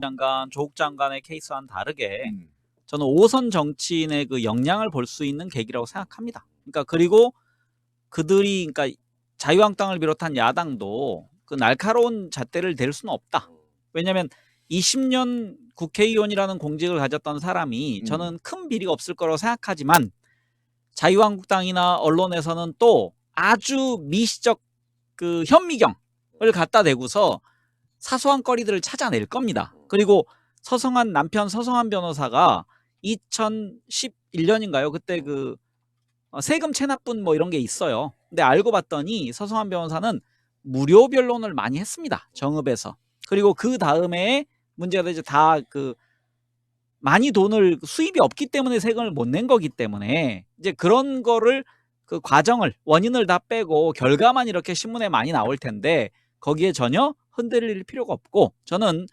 장관, 조국 장관의 케이스와는 다르게 저는 5선 정치인의 그 역량을 볼 수 있는 계기라고 생각합니다. 그러니까 그리고 그들이 그러니까 자유한국당을 비롯한 야당도 그 날카로운 잣대를 댈 수는 없다. 왜냐하면 20년 국회의원이라는 공직을 가졌던 사람이 저는 큰 비리가 없을 거라고 생각하지만 자유한국당이나 언론에서는 또 아주 미시적 그 현미경을 갖다 대고서 사소한 거리들을 찾아낼 겁니다. 그리고 서성한 남편 서성한 변호사가 2011년인가요? 그때 그 세금 체납분 뭐 이런 게 있어요. 근데 알고 봤더니 서성한 변호사는 무료 변론을 많이 했습니다. 정읍에서. 그리고 그 다음에 문제가 되죠. 다 그 많이 돈을 수입이 없기 때문에 세금을 못 낸 거기 때문에 이제 그런 거를 그 과정을 원인을 다 빼고 결과만 이렇게 신문에 많이 나올 텐데 거기에 전혀 흔들릴 필요가 없고 저는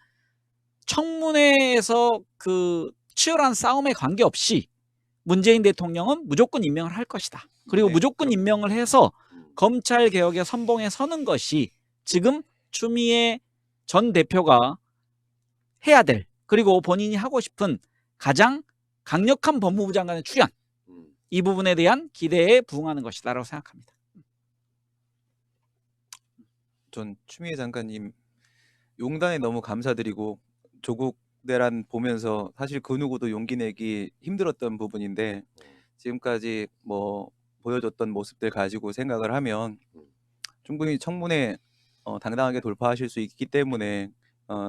청문회에서 그 치열한 싸움에 관계없이 문재인 대통령은 무조건 임명을 할 것이다. 그리고 무조건 임명을 해서 검찰 개혁의 선봉에 서는 것이 지금 추미애 전 대표가 해야 될 그리고 본인이 하고 싶은 가장 강력한 법무부 장관의 출연 이 부분에 대한 기대에 부응하는 것이다라고 생각합니다. 전 추미애 장관님 용단에 너무 감사드리고 조국 내란 보면서 사실 그 누구도 용기 내기 힘들었던 부분인데 지금까지 뭐 보여줬던 모습들 가지고 생각을 하면 충분히 청문회 당당하게 돌파하실 수 있기 때문에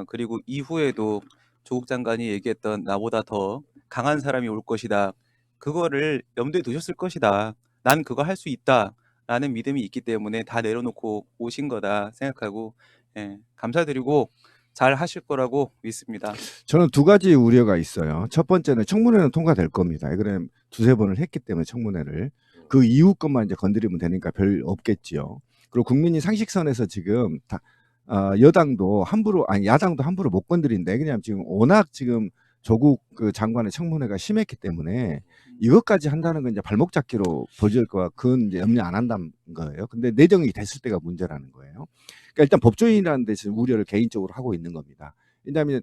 그리고 이후에도 조국 장관이 얘기했던 나보다 더 강한 사람이 올 것이다. 그거를 염두에 두셨을 것이다. 난 그거 할 수 있다. 라는 믿음이 있기 때문에 다 내려놓고 오신 거다 생각하고 감사드리고 잘 하실 거라고 믿습니다. 저는 두 가지 우려가 있어요. 첫 번째는 청문회는 통과될 겁니다. 그래 두세 번을 했기 때문에 청문회를 그 이후 것만 이제 건드리면 되니까 별 없겠지요. 그리고 국민이 상식선에서 지금 여당도 함부로 아니 야당도 함부로 못 건드린다. 왜냐하면 지금 워낙 지금 조국 그 장관의 청문회가 심했기 때문에 이것까지 한다는 건 이제 발목 잡기로 보질 거가 그건 이제 염려 안 한다는 거예요. 근데 내정이 됐을 때가 문제라는 거예요. 그러니까 일단 법조인이라는 데서 우려를 개인적으로 하고 있는 겁니다. 왜냐하면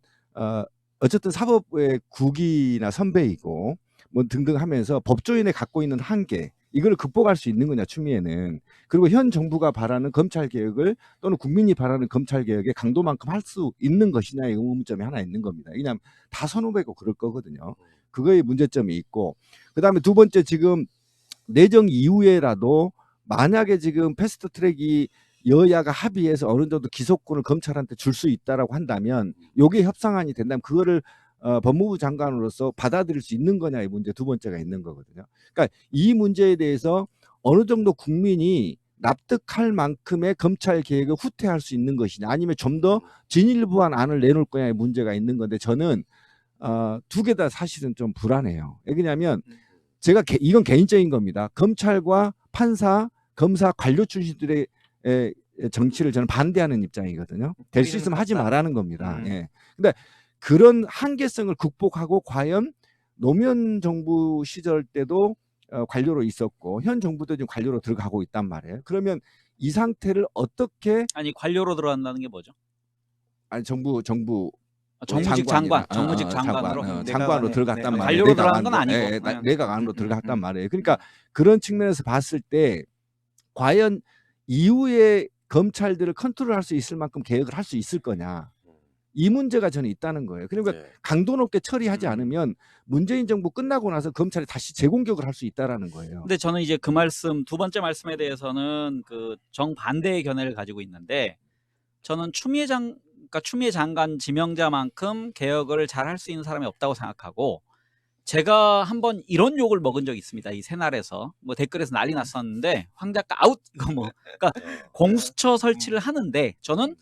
어쨌든 사법의 국위나 선배이고 뭐 등등 하면서 법조인에 갖고 있는 한계 이걸 극복할 수 있는 거냐 추미애는. 그리고 현 정부가 바라는 검찰 개혁을 또는 국민이 바라는 검찰 개혁의 강도만큼 할 수 있는 것이냐의 의문점이 하나 있는 겁니다. 왜냐하면 다 선후배고 그럴 거거든요. 그거에 문제점이 있고 그다음에 두 번째 지금 내정 이후에라도 만약에 지금 패스트 트랙이 여야가 합의해서 어느 정도 기소권을 검찰한테 줄 수 있다라고 한다면 요게 협상안이 된다면 그거를 법무부 장관으로서 받아들일 수 있는 거냐의 문제 두 번째가 있는 거거든요. 그러니까 이 문제에 대해서 어느 정도 국민이 납득할 만큼의 검찰 개혁을 후퇴할 수 있는 것이냐 아니면 좀 더 진일보한 안을 내놓을 거냐의 문제가 있는 건데 저는 두 개 다 사실은 좀 불안해요. 왜냐하면 제가 이건 개인적인 겁니다. 검찰과 판사, 검사, 관료 출신들의 정치를 저는 반대하는 입장이거든요. 될 수 있으면 하지 말라는 겁니다. 예. 근데 그런 한계성을 극복하고 과연 노무현 정부 시절 때도 관료로 있었고 현 정부도 지금 관료로 들어가고 있단 말이에요. 그러면 이 상태를 어떻게 아니 관료로 들어간다는 게 뭐죠? 아니 정무직 장관, 정무직 장관으로 장관으로 들어갔단 말이에요. 관료로 들어간 건 아니고 내각 안으로 들어갔단 말이에요. 그러니까 그런 측면에서 봤을 때 과연 이후에 검찰들을 컨트롤할 수 있을 만큼 개혁을 할 수 있을 거냐 이 문제가 저는 있다는 거예요. 그러니까 강도 높게 처리하지 않으면 문재인 정부 끝나고 나서 검찰이 다시 재공격을 할 수 있다라는 거예요. 근데 저는 이제 그 말씀 두 번째 말씀에 대해서는 그 정반대의 견해를 가지고 있는데 저는 추미애 장관 지명자만큼 개혁을 잘 할 수 있는 사람이 없다고 생각하고 제가 한번 이런 욕을 먹은 적이 있습니다. 이 새날에서 뭐 댓글에서 난리 났었는데 황 작가 아웃 이거 뭐 그러니까 공수처 설치를 하는데 저는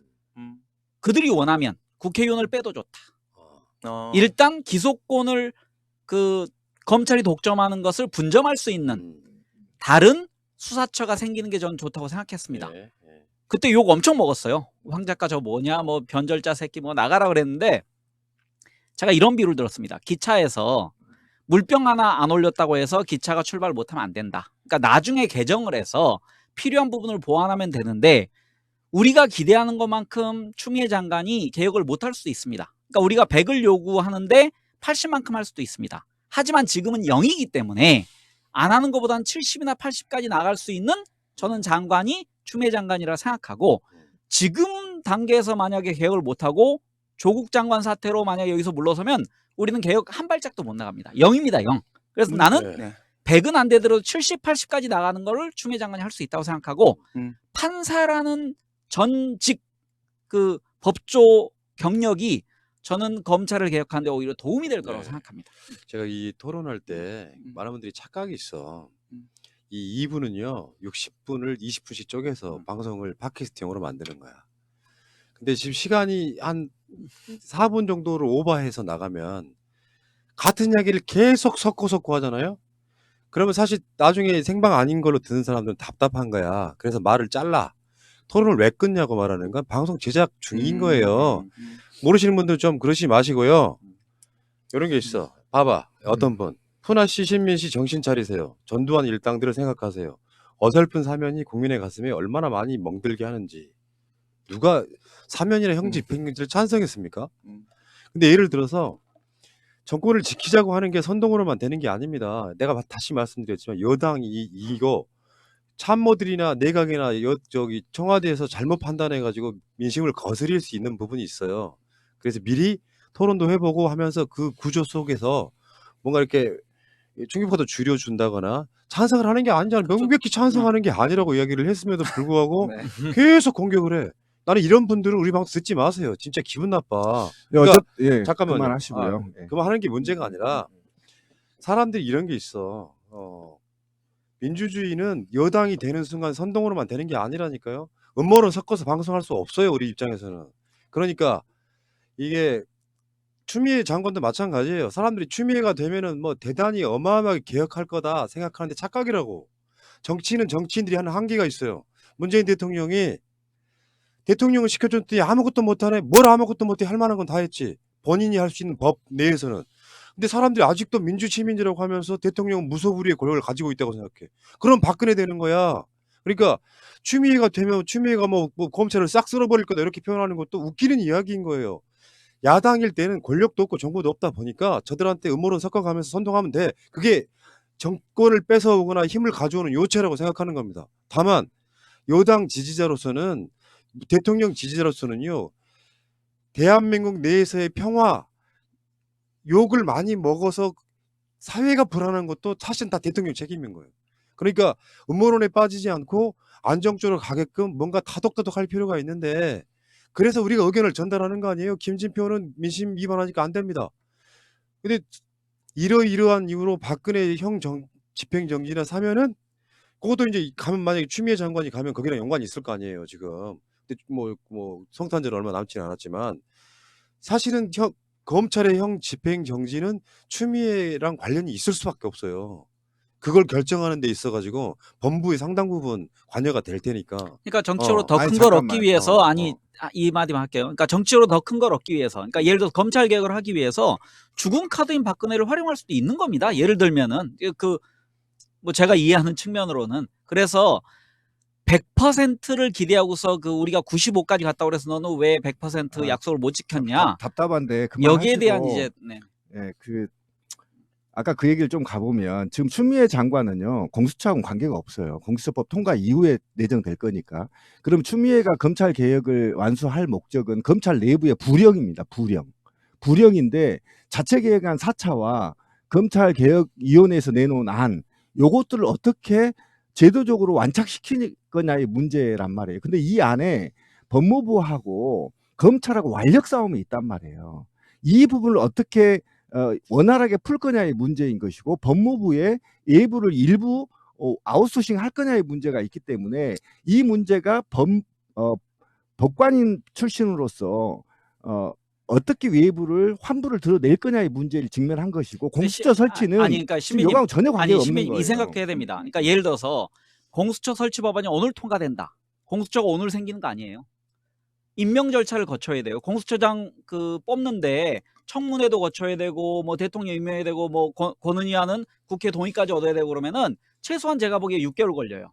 그들이 원하면 국회의원을 빼도 좋다. 일단 기소권을 그 검찰이 독점하는 것을 분점할 수 있는 다른 수사처가 생기는 게 저는 좋다고 생각했습니다. 그때 욕 엄청 먹었어요. 황 작가 저 뭐냐 뭐 변절자 새끼 뭐 나가라 그랬는데 제가 이런 비유를 들었습니다. 기차에서 물병 하나 안 올렸다고 해서 기차가 출발을 못하면 안 된다. 그러니까 나중에 개정을 해서 필요한 부분을 보완하면 되는데 우리가 기대하는 것만큼 추미애 장관이 개혁을 못할 수도 있습니다. 그러니까 우리가 100을 요구하는데 80만큼 할 수도 있습니다. 하지만 지금은 0이기 때문에 안 하는 것보다는 70이나 80까지 나갈 수 있는 저는 장관이 추미애 장관이라 생각하고, 지금 단계에서 만약에 개혁을 못하고 조국 장관 사태로 만약에 여기서 물러서면 우리는 개혁 한 발짝도 못 나갑니다. 0입니다. 0. 그래서 나는 네. 100은 안 되더라도 70, 80까지 나가는 거를 추미애 장관이 할 수 있다고 생각하고, 판사라는 전직 그 법조 경력이 저는 검찰을 개혁하는 데 오히려 도움이 될 거라고 네. 생각합니다. 제가 이 토론할 때 많은 분들이 착각이 있어. 이 2부는요 60분을 20분씩 쪼개서 방송을 팟캐스트형으로 만드는 거야. 근데 지금 시간이 한 4분 정도를 오버해서 나가면 같은 이야기를 계속 섞고 하잖아요. 그러면 사실 나중에 생방 아닌 걸로 듣는 사람들은 답답한 거야. 그래서 말을 잘라. 토론을 왜 끊냐고 말하는 건 방송 제작 중인 거예요. 모르시는 분들 좀 그러시지 마시고요. 이런 게 있어. 봐봐. 어떤 분. 푸나 씨, 신민 씨 정신 차리세요. 전두환 일당들을 생각하세요. 어설픈 사면이 국민의 가슴에 얼마나 많이 멍들게 하는지. 누가 사면이나 형 집행유지를 찬성했습니까? 근데 예를 들어서 정권을 지키자고 하는 게 선동으로만 되는 게 아닙니다. 내가 다시 말씀드렸지만 여당이 이거 참모들이나 내각이나 저기 청와대에서 잘못 판단해가지고 민심을 거스릴 수 있는 부분이 있어요. 그래서 미리 토론도 해보고 하면서 그 구조 속에서 뭔가 이렇게 충격파도 줄여준다거나 찬성을 하는 게 아니잖아. 명백히 찬성하는 게 아니라고 이야기를 했음에도 불구하고 계속 공격을 해. 나는 이런 분들은 우리 방송 듣지 마세요. 진짜 기분 나빠. 그러니까 잠깐만요. 그만하시고요. 그만하는 게 문제가 아니라 사람들이 이런 게 있어. 민주주의는 여당이 되는 순간 선동으로만 되는 게 아니라니까요. 음모론 섞어서 방송할 수 없어요. 우리 입장에서는. 그러니까 이게 추미애 장관도 마찬가지예요. 사람들이 추미애가 되면은 뭐 대단히 어마어마하게 개혁할 거다 생각하는데 착각이라고. 정치는 정치인들이 하는 한계가 있어요. 문재인 대통령이 대통령을 시켜줬더니 아무것도 못하네. 뭘 아무것도 못해. 할 만한 건 다 했지. 본인이 할 수 있는 법 내에서는. 근데 사람들이 아직도 민주시민이라고 하면서 대통령은 무소불위의 권력을 가지고 있다고 생각해. 그럼 박근혜 되는 거야. 그러니까 추미애가 되면 추미애가 뭐 검찰을 싹 쓸어버릴 거다 이렇게 표현하는 것도 웃기는 이야기인 거예요. 야당일 때는 권력도 없고 정보도 없다 보니까 저들한테 음모론 섞어가면서 선동하면 돼. 그게 정권을 뺏어오거나 힘을 가져오는 요체라고 생각하는 겁니다. 다만 여당 지지자로서는 대통령 지지자로서는요. 대한민국 내에서의 평화 욕을 많이 먹어서 사회가 불안한 것도 사실 다 대통령 책임인 거예요. 그러니까 음모론에 빠지지 않고 안정적으로 가게끔 뭔가 타독타독 할 필요가 있는데 그래서 우리가 의견을 전달하는 거 아니에요. 김진표는 민심 위반하니까 안 됩니다. 근데 이러이러한 이유로 박근혜 형 집행정지나 사면은 그것도 이제 가면 만약에 추미애 장관이 가면 거기랑 연관이 있을 거 아니에요. 지금. 근데 뭐 성탄절 얼마 남지는 않았지만 사실은 검찰의 형 집행정지는 추미애랑 관련이 있을 수밖에 없어요. 그걸 결정하는 데 있어가지고 법무부의 상당 부분 관여가 될 테니까. 그러니까 정치적으로 더 아니, 큰 걸 얻기 잠깐만. 위해서 이 마디만 할게요. 그러니까 정치적으로 더 큰 걸 얻기 위해서, 그러니까 예를 들어서 검찰 개혁을 하기 위해서 죽은 카드인 박근혜를 활용할 수도 있는 겁니다. 예를 들면은 뭐 제가 이해하는 측면으로는. 그래서 100%를 기대하고서 우리가 95까지 갔다 그래서 너는 왜 100% 약속을 못 지켰냐? 답답한데 여기에 대한 그만하시고. 이제 아까 그 얘기를 좀 가보면 지금 추미애 장관은요 공수처하고는 관계가 없어요. 공수처법 통과 이후에 내정될 거니까. 그럼 추미애가 검찰 개혁을 완수할 목적은 검찰 내부의 불령입니다. 불령인데 자체 개혁안 4차와 검찰 개혁위원회에서 내놓은 안 요것들을 어떻게 제도적으로 완착시킬 거냐의 문제란 말이에요. 근데 이 안에 법무부하고 검찰하고 완력 싸움이 있단 말이에요. 이 부분을 어떻게 원활하게 풀 거냐의 문제인 것이고 법무부의 예부를 일부 아웃소싱 할 거냐의 문제가 있기 때문에 이 문제가 법관인 출신으로서 어떻게 외부를 환부를 드러낼 거냐의 문제를 직면한 것이고 공수처 설치는 그러니까 요강 전혀 관계가 없는 시민님 거예요. 이 생각해야 됩니다. 그러니까 예를 들어서 공수처 설치 법안이 오늘 통과된다. 공수처가 오늘 생기는 거 아니에요. 임명 절차를 거쳐야 돼요. 공수처장 뽑는데 청문회도 거쳐야 되고 뭐 대통령 임명해야 되고 뭐 권은희하는 국회 동의까지 얻어야 되고 그러면은 최소한 제가 보기에 6개월 걸려요.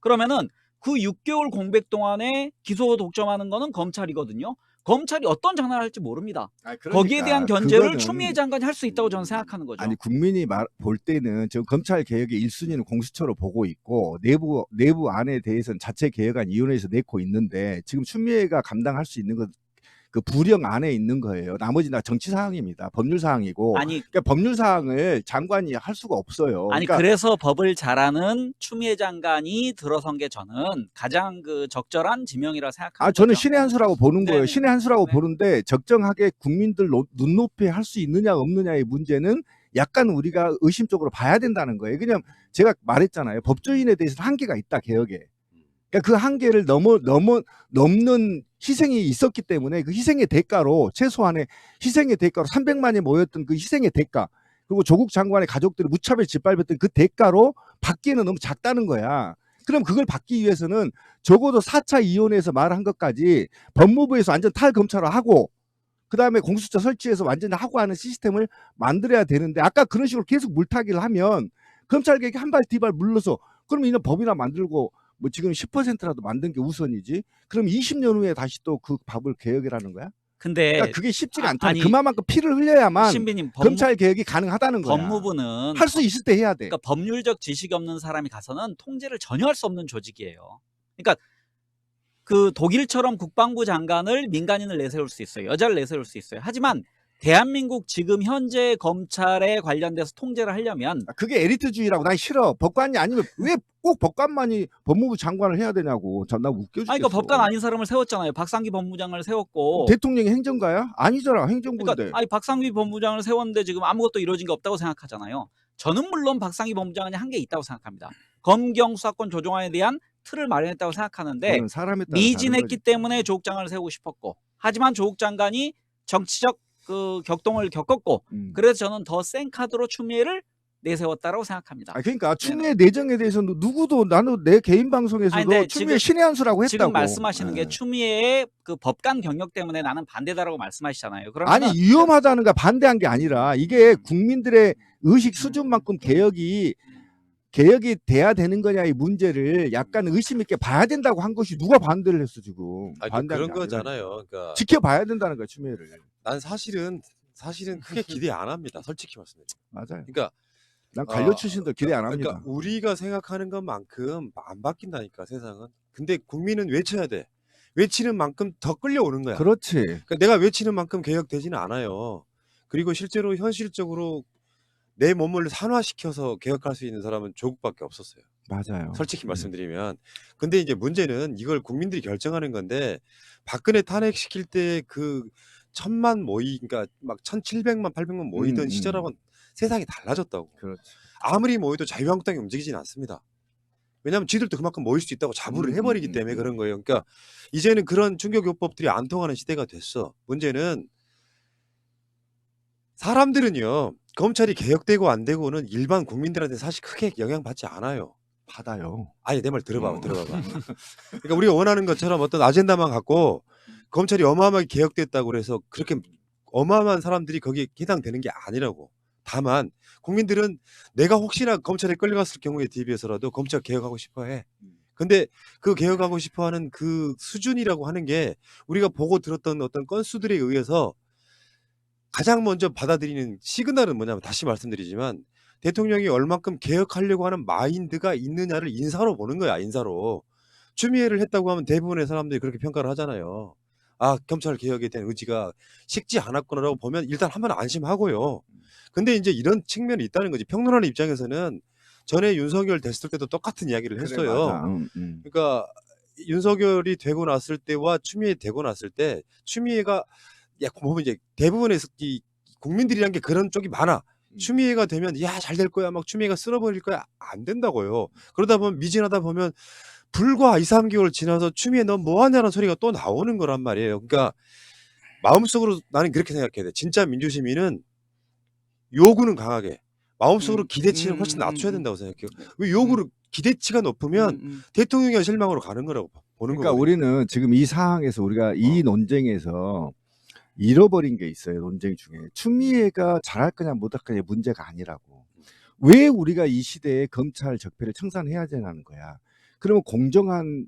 그러면은 그 6개월 공백 동안에 기소 독점하는 거는 검찰이거든요. 검찰이 어떤 장난을 할지 모릅니다. 그러니까 거기에 대한 견제를 그거는- 추미애 장관이 할 수 있다고 저는 생각하는 거죠. 아니 국민이 볼 때는 지금 검찰 개혁의 1순위는 공수처로 보고 있고 내부 안에 대해서는 자체 개혁안 위원회에서 내고 있는데 지금 추미애가 감당할 수 있는 건 그 부령 안에 있는 거예요. 나머지 다 정치 사항입니다. 법률 사항이고. 아니 그러니까 법률 사항을 장관이 할 수가 없어요. 아니 그러니까 그래서 법을 잘하는 추미애 장관이 들어선 게 저는 가장 그 적절한 지명이라 생각합니다. 저는 신의 한 수라고 보는 거예요. 네네. 신의 한 수라고 네. 보는데 적정하게 국민들 눈높이에 할 수 있느냐 없느냐의 문제는 약간 우리가 의심적으로 봐야 된다는 거예요. 그냥 제가 말했잖아요. 법조인에 대해서 한계가 있다, 개혁에. 그러니까 그 한계를 넘는 희생이 있었기 때문에 그 희생의 대가로 최소한의 희생의 대가로 300만이 모였던 그 희생의 대가 그리고 조국 장관의 가족들이 무차별 짓밟았던 그 대가로 받기에는 너무 작다는 거야. 그럼 그걸 받기 위해서는 적어도 4차 이혼에서 말한 것까지 법무부에서 완전 탈검찰화하고 그다음에 공수처 설치해서 완전히 하고 하는 시스템을 만들어야 되는데 아까 그런 식으로 계속 물타기를 하면 검찰 개혁이 한 발 뒤발 물러서 그럼 이런 법이나 만들고 뭐 지금 10%라도 만든 게 우선이지. 그럼 20년 후에 다시 또 그 법을 개혁이라는 거야? 근데 그러니까 그게 쉽지가 않다. 아니, 그만큼 피를 흘려야만 신비님 검찰 개혁이 가능하다는 거야. 법무부는 할 수 있을 때 해야 돼. 그러니까 법률적 지식이 없는 사람이 가서는 통제를 전혀 할 수 없는 조직이에요. 그러니까 그 독일처럼 국방부 장관을 민간인을 내세울 수 있어요. 여자를 내세울 수 있어요. 하지만 대한민국 지금 현재 검찰에 관련돼서 통제를 하려면 그게 에리트주의라고 난 싫어. 법관이 아니면 왜 꼭 법관만이 법무부 장관을 해야 되냐고. 나 웃겨 죽겠어. 그러니까 법관 아닌 사람을 세웠잖아요. 박상기 법무장을 세웠고. 대통령이 행정가야? 아니잖아. 행정부인데. 그러니까 박상기 법무장을 세웠는데 지금 아무것도 이루어진 게 없다고 생각하잖아요. 저는 물론 박상기 법무장이 한 게 있다고 생각합니다. 검경 수사권 조정안에 대한 틀을 마련했다고 생각하는데 그건 사람에 따라 미진했기 다른 거지. 때문에 조국 장관을 세우고 싶었고 하지만 조국 장관이 정치적 그 격동을 겪었고 그래서 저는 더 센 카드로 추미애를 내세웠다라고 생각합니다. 그러니까 추미애 내정에 대해서는 누구도 나는 내 개인 방송에서도 아니, 근데 추미애 지금- 신의 한 수라고 했다고. 지금 말씀하시는 게 예. 추미애의 그 법관 경력 때문에 나는 반대다라고 말씀하시잖아요. 그러면 아니 위험하다는가 반대한 게 아니라 이게 국민들의 의식 수준만큼 개혁이 돼야 되는 거냐의 문제를 약간 의심 있게 봐야 된다고 한 것이 누가 반대를 했어 지금. 반대한 그런 게 거잖아요. 그러니까 지켜봐야 된다는 거야 추미애를. 난 사실은 크게 기대 안 합니다. 솔직히 말씀드리면. 맞아요. 그러니까 난 관료 출신들 기대 안 합니다. 그러니까 우리가 생각하는 것만큼 안 바뀐다니까 세상은. 근데 국민은 외쳐야 돼. 외치는 만큼 더 끌려오는 거야. 그렇지. 그러니까 내가 외치는 만큼 개혁되지는 않아요. 그리고 실제로 현실적으로 내 몸을 산화시켜서 개혁할 수 있는 사람은 조국밖에 없었어요. 맞아요. 솔직히 말씀드리면. 근데 이제 문제는 이걸 국민들이 결정하는 건데 박근혜 탄핵시킬 때 그 1000만 그러니까 막 1700만 800만 모이던 시절하고는 세상이 달라졌다고. 그렇지. 아무리 모여도 자유한국당이 움직이지는 않습니다. 왜냐하면 지들도 그만큼 모일 수 있다고 자부를 해버리기 때문에 그런 거예요. 그러니까 이제는 그런 중개교법들이 안 통하는 시대가 됐어. 문제는 사람들은요. 검찰이 개혁되고 안 되고는 일반 국민들한테 사실 크게 영향받지 않아요. 받아요. 아니 내 말 들어봐봐. 그러니까 우리가 원하는 것처럼 어떤 아젠다만 갖고 검찰이 어마어마하게 개혁됐다고 그래서 그렇게 어마어마한 사람들이 거기에 해당되는 게 아니라고. 다만 국민들은 내가 혹시나 검찰에 끌려갔을 경우에 대비해서라도 검찰 개혁하고 싶어 해. 근데 그 개혁하고 싶어 하는 그 수준이라고 하는 게 우리가 보고 들었던 어떤 건수들에 의해서 가장 먼저 받아들이는 시그널은 뭐냐면 다시 말씀드리지만 대통령이 얼만큼 개혁하려고 하는 마인드가 있느냐를 인사로 보는 거야. 인사로. 추미애를 했다고 하면 대부분의 사람들이 그렇게 평가를 하잖아요. 아, 검찰 개혁에 대한 의지가 식지 않았구나라고 보면 일단 한번 안심하고요. 근데 이제 이런 측면이 있다는 거지. 평론하는 입장에서는 전에 윤석열 됐을 때도 똑같은 이야기를 했어요. 맞아. 그러니까 윤석열이 되고 났을 때와 추미애 되고 났을 때 추미애가 보면 이제 대부분의 이 국민들이란 게 그런 쪽이 많아. 추미애가 되면 야, 잘 될 거야. 막 추미애가 쓸어버릴 거야. 안 된다고요. 그러다 보면 미진하다 보면 불과 2, 3개월 지나서 추미애 너 뭐하냐는 소리가 또 나오는 거란 말이에요. 그러니까 마음속으로 나는 그렇게 생각해야 돼. 진짜 민주시민은 요구는 강하게 마음속으로 기대치는 훨씬 낮춰야 된다고 생각해요. 왜 요구를 기대치가 높으면 대통령이 실망으로 가는 거라고 보는 그러니까 거거든요. 우리는 지금 이 상황에서 우리가 이 논쟁에서 잃어버린 게 있어요. 논쟁 중에 추미애가 잘할 거냐 못할 거냐 문제가 아니라고. 왜 우리가 이 시대에 검찰 적폐를 청산해야 되는 거야. 그러면 공정한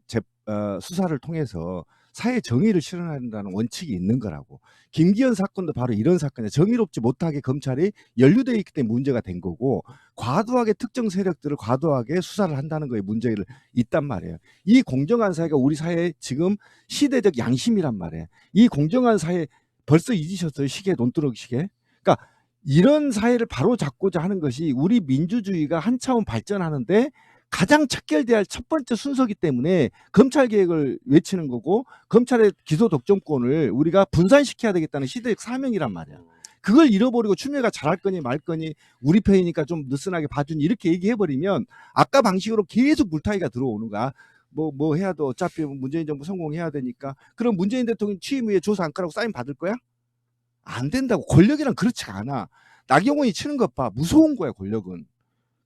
수사를 통해서 사회 정의를 실현해야 된다는 원칙이 있는 거라고. 김기현 사건도 바로 이런 사건이야. 정의롭지 못하게 검찰이 연루되어 있기 때문에 문제가 된 거고, 과도하게 특정 세력들을 과도하게 수사를 한다는 거에 문제가 있단 말이에요. 이 공정한 사회가 우리 사회의 지금 시대적 양심이란 말이에요. 이 공정한 사회 벌써 잊으셨어요? 시계, 논두렁 시계. 그러니까 이런 사회를 바로 잡고자 하는 것이 우리 민주주의가 한 차원 발전하는데 가장 척결돼야 할 첫 번째 순서기 때문에 검찰 개혁을 외치는 거고, 검찰의 기소 독점권을 우리가 분산시켜야 되겠다는 시대적 사명이란 말이야. 그걸 잃어버리고 추미애가 잘할 거니 말 거니 우리 편이니까 좀 느슨하게 봐주니 이렇게 얘기해버리면 아까 방식으로 계속 물타기가 들어오는 거야. 뭐 해야 돼. 어차피 문재인 정부 성공해야 되니까. 그럼 문재인 대통령 취임 후에 조사 안 까라고 사인 받을 거야? 안 된다고. 권력이란 그렇지가 않아. 나경원이 치는 것 봐. 무서운 거야, 권력은.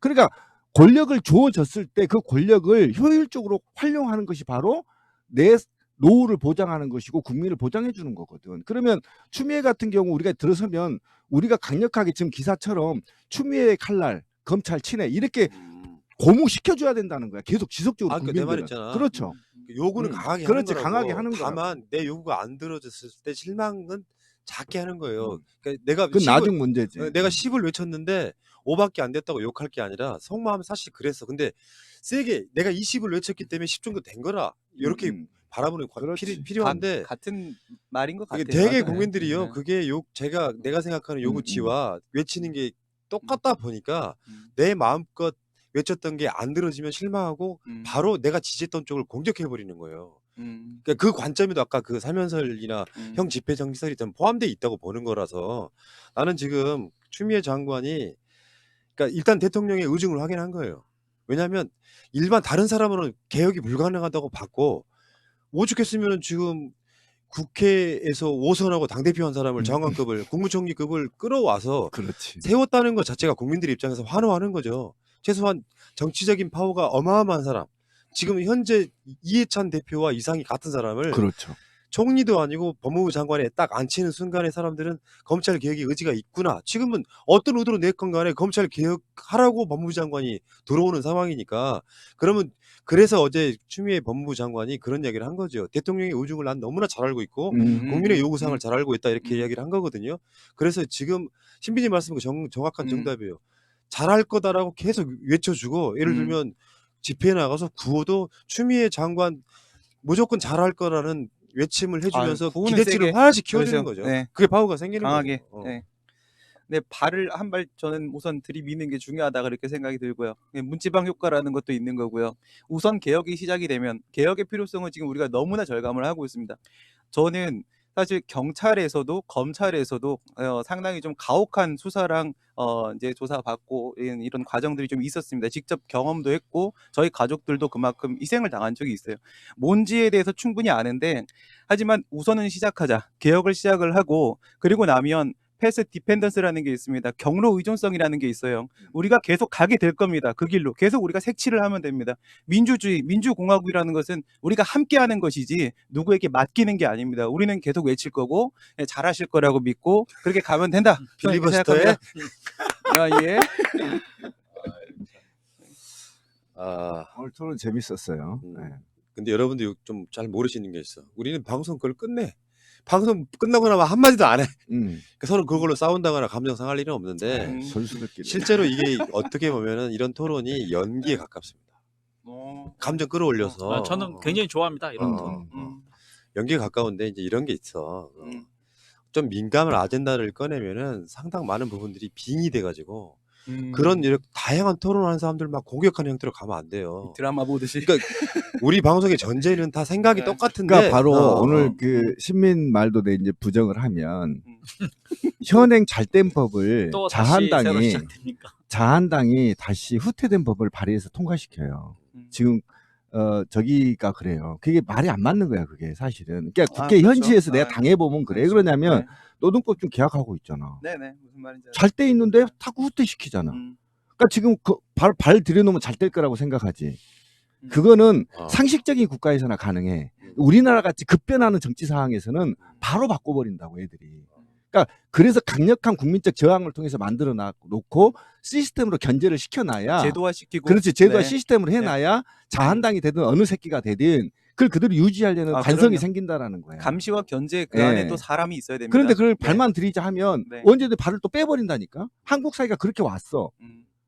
그러니까 권력을 주어졌을 때 그 권력을 효율적으로 활용하는 것이 바로 내 노후를 보장하는 것이고 국민을 보장해 주는 거거든. 그러면 추미애 같은 경우 우리가 들어서면 우리가 강력하게 지금 기사처럼 추미애의 칼날, 검찰 친해 이렇게 고무시켜줘야 된다는 거야. 계속 지속적으로. 아, 그러니까 내 말 국민들은. 있잖아. 그렇죠. 요구는 강하게 그렇지, 하는 거라고. 강하게 하는 거라고. 다만 내 요구가 안 들어졌을 때 실망은 작게 하는 거예요. 음. 그러니까 내가 그건 10을 나중 문제지. 내가 10을 외쳤는데 5밖에 안 됐다고 욕할 게 아니라 속마음은 사실 그랬어. 근데 세게 내가 20을 외쳤기 때문에 10 정도 된 거라. 이렇게 바라보는 그렇지. 필요한데 같은 말인 것 같아요. 이게 되게 맞아요. 국민들이요. 네. 그게 내가 생각하는 요구치와 외치는 게 똑같다 보니까 내 마음껏 외쳤던 게 안 들어지면 실망하고 바로 내가 지지했던 쪽을 공격해 버리는 거예요. 그러니까 그 관점에도 아까 그 사면설이나 형 집회 정지설이 좀 포함되어 있다고 보는 거라서 나는 지금 추미애 장관이 그러니까 일단 대통령의 의중을 확인한 거예요. 왜냐하면 일반 다른 사람으로는 개혁이 불가능하다고 봤고 오죽했으면 지금 국회에서 5선하고 당대표 한 사람을 장관급을 국무총리급을 끌어와서 그렇지. 세웠다는 것 자체가 국민들 입장에서 환호하는 거죠. 최소한 정치적인 파워가 어마어마한 사람, 지금 현재 이해찬 대표와 이상이 같은 사람을 그렇죠. 총리도 아니고 법무부 장관에 딱 앉히는 순간에 사람들은 검찰 개혁의 의지가 있구나. 지금은 어떤 의도로 냈건 간에 검찰 개혁하라고 법무부 장관이 들어오는 상황이니까. 그러면 그래서 어제 추미애 법무부 장관이 그런 이야기를 한 거죠. 대통령의 의중을 난 너무나 잘 알고 있고 국민의 요구사항을 잘 알고 있다 이렇게 이야기를 한 거거든요. 그래서 지금 신비님 말씀이 정확한 정답이에요. 잘할 거다라고 계속 외쳐주고 예를 들면 집회에 나가서 구호도 추미애 장관 무조건 잘할 거라는 외침을 해주면서 구호는 기대치를 세게. 하나씩 키워주는 그렇죠. 거죠. 네. 그게 파워가 생기는 강하게. 거죠. 네. 근데 발을 한 발 저는 우선 들이미는 게 중요하다 그렇게 생각이 들고요. 문지방 효과라는 것도 있는 거고요. 우선 개혁이 시작이 되면 개혁의 필요성을 지금 우리가 너무나 절감을 하고 있습니다. 저는 사실 경찰에서도 검찰에서도 상당히 좀 가혹한 수사랑 이제 조사받고 이런 과정들이 좀 있었습니다. 직접 경험도 했고 저희 가족들도 그만큼 희생을 당한 적이 있어요. 뭔지에 대해서 충분히 아는데 하지만 우선은 시작하자. 개혁을 시작을 하고 그리고 나면 패스 디펜던스라는 게 있습니다. 경로 의존성이라는 게 있어요. 우리가 계속 가게 될 겁니다. 그 길로 계속 우리가 색칠을 하면 됩니다. 민주주의, 민주공화국이라는 것은 우리가 함께하는 것이지 누구에게 맡기는 게 아닙니다. 우리는 계속 외칠 거고 잘하실 거라고 믿고 그렇게 가면 된다. 저는 이렇게 빌리버스터에 생각합니다. 예. 오늘 토론 재밌었어요. 네. 근데 여러분들 좀 잘 모르시는 게 있어. 우리는 방송 그걸 끝내. 방송 끝나고 나면 한마디도 안 해. 그러니까 서로 그걸로 싸운다거나 감정 상할 일은 없는데 선수들끼리. 실제로 이게 어떻게 보면은 이런 토론이 연기에 가깝습니다. 감정 끌어올려서 저는 굉장히 좋아합니다. 이런 톤. 연기에 가까운데 이제 이런 게 있어. 좀 민감한 아젠다를 꺼내면은 상당 많은 부분들이 빙의 돼가지고 그런 이렇게 다양한 토론하는 사람들 막 공격하는 형태로 가면 안 돼요. 드라마 보듯이. 그러니까 우리 방송의 전제는 다 생각이 똑같은데. 그러니까 바로 오늘 그 신민 말도 내 이제 부정을 하면 현행 잘된 법을 또 다시 새로 자한당이 시작되니까. 다시 후퇴된 법을 발의해서 통과시켜요. 지금 저기가 그래요. 그게 말이 안 맞는 거야, 그게 사실은. 그러니까 국회 그렇죠. 현지에서 내가 당해보면 그래. 그렇죠. 그러냐면 네. 노동법 좀 개혁하고 있잖아. 네네 무슨 말인지. 잘 돼 있는데 자꾸 후퇴시키잖아. 그러니까 지금 발 들여놓으면 잘 될 거라고 생각하지. 그거는 상식적인 국가에서나 가능해. 우리나라 같이 급변하는 정치 상황에서는 바로 바꿔버린다고 애들이. 그러니까 그래서 강력한 국민적 저항을 통해서 만들어 놓고 시스템으로 견제를 시켜놔야 제도화시키고. 그렇지 제도화 네. 시스템으로 해놔야 자한당이 되든 어느 새끼가 되든 그걸 그대로 유지하려는 아, 관성이 그럼요. 생긴다라는 거예요. 감시와 견제 그 예. 안에 또 사람이 있어야 됩니다. 그런데 그걸 네. 발만 들이자 하면 네. 언제든 발을 또 빼버린다니까. 한국 사회가 그렇게 왔어.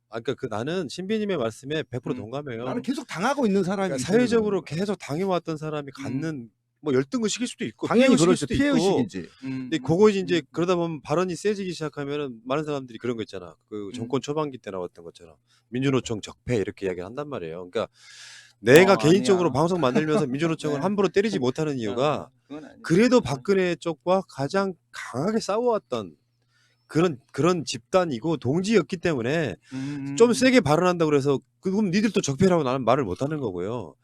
그러니까 그 나는 신비님의 말씀에 100% 동감해요. 나는 계속 당하고 있는 사람이 그러니까 사회적으로 계속 당해왔던 사람이 갖는 뭐 열등을 시킬 수도 있고 당연히 피해의식일 그렇죠. 수도 피해 있고. 의식이지. 근데 그거 이제 그러다 보면 발언이 세지기 시작하면은 많은 사람들이 그런 거 있잖아. 그 정권 초반기 때 나왔던 것처럼 민주노총 적폐 이렇게 이야기를 한단 말이에요. 그러니까 내가 개인적으로 아니야. 방송 만들면서 민주노총을 네. 함부로 때리지 못하는 이유가 그건 아니에요. 그래도 박근혜 쪽과 가장 강하게 싸워왔던 그런 집단이고 동지였기 때문에 좀 세게 발언한다고 그래서 그럼 니들도 적폐라고 나는 말을 못하는 거고요.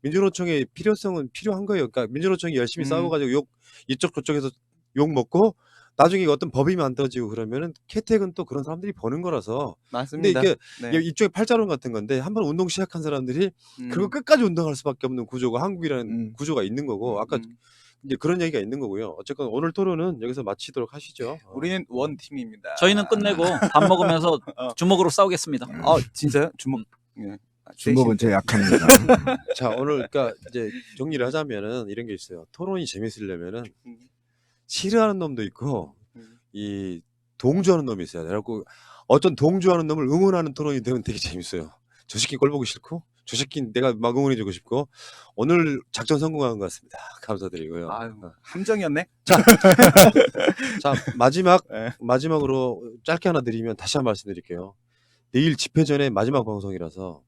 민주노총의 필요성은 필요한 거예요. 그러니까 민주노총이 열심히 싸워가지고 이쪽 저쪽에서 욕 먹고 나중에 어떤 법이 만들어지고 그러면은 혜택은 또 그런 사람들이 버는 거라서. 근데 맞습니다. 이게 네. 일종의 팔자론 같은 건데 한번 운동 시작한 사람들이 그리고 끝까지 운동할 수밖에 없는 구조가 한국이라는 구조가 있는 거고 아까 이제 그런 얘기가 있는 거고요. 어쨌건 오늘 토론은 여기서 마치도록 하시죠. 우리는 원 팀입니다. 저희는 끝내고 밥 먹으면서 주먹으로 싸우겠습니다. 진짜요? 주먹. 예. 주먹은 제 약합니다. 자 오늘 그러니까 이제 정리를 하자면은 이런 게 있어요. 토론이 재밌으려면은 싫어하는 놈도 있고 이 동조하는 놈이 있어요. 그래갖고 어떤 동조하는 놈을 응원하는 토론이 되면 되게 재밌어요. 저 새끼 꼴 보기 싫고 저 새끼 내가 막 응원해주고 싶고 오늘 작전 성공한 것 같습니다. 감사드리고요. 아유, 함정이었네. 자 마지막으로 짧게 하나 드리면 다시 한 번 말씀드릴게요. 내일 집회 전에 마지막 방송이라서